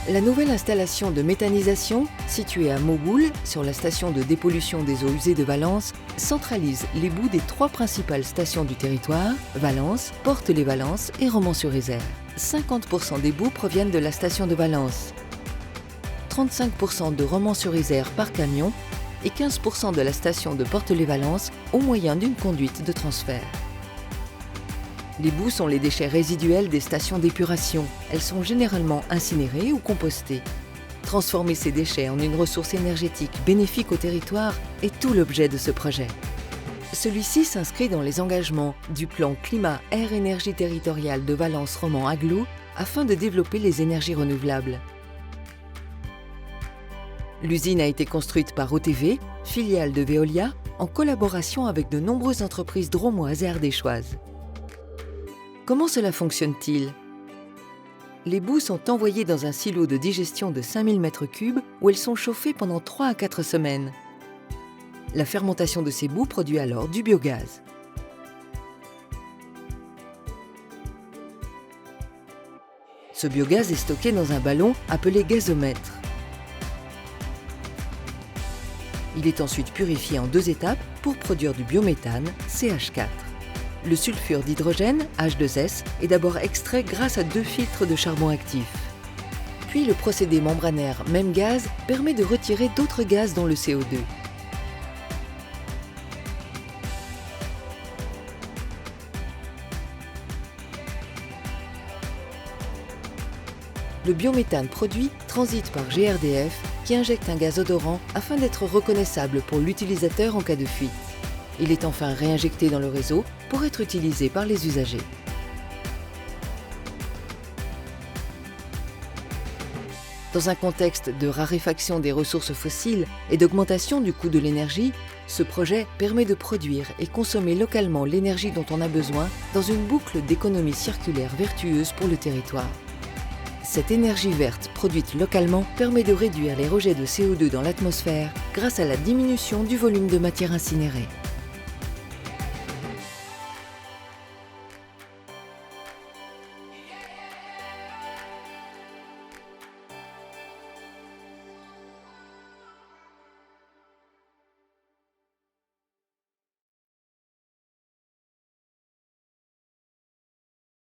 La nouvelle installation de méthanisation, située à Mauboul, sur la station de dépollution des eaux usées de Valence, centralise les boues des 3 principales stations du territoire, Valence, Portes-les-Valences et Romans-sur-Isère. 50% des boues proviennent de la station de Valence, 35% de Romans-sur-Isère par camion et 15% de la station de Portes-les-Valences au moyen d'une conduite de transfert. Les boues sont les déchets résiduels des stations d'épuration. Elles sont généralement incinérées ou compostées. Transformer ces déchets en une ressource énergétique bénéfique au territoire est tout l'objet de ce projet. Celui-ci s'inscrit dans les engagements du plan climat-air-énergie territorial de Valence-Romans-Agglo afin de développer les énergies renouvelables. L'usine a été construite par OTV, filiale de Veolia, en collaboration avec de nombreuses entreprises drômoises et ardéchoises. Comment cela fonctionne-t-il? Les boues sont envoyées dans un silo de digestion de 5000 m3 où elles sont chauffées pendant 3 à 4 semaines. La fermentation de ces boues produit alors du biogaz. Ce biogaz est stocké dans un ballon appelé gazomètre. Il est ensuite purifié en 2 étapes pour produire du biométhane, CH4. Le sulfure d'hydrogène, H2S, est d'abord extrait grâce à 2 filtres de charbon actif. Puis le procédé membranaire même gaz permet de retirer d'autres gaz dont le CO2. Le biométhane produit transite par GRDF qui injecte un gaz odorant afin d'être reconnaissable pour l'utilisateur en cas de fuite. Il est enfin réinjecté dans le réseau pour être utilisé par les usagers. Dans un contexte de raréfaction des ressources fossiles et d'augmentation du coût de l'énergie, ce projet permet de produire et consommer localement l'énergie dont on a besoin dans une boucle d'économie circulaire vertueuse pour le territoire. Cette énergie verte produite localement permet de réduire les rejets de CO2 dans l'atmosphère grâce à la diminution du volume de matière incinérée.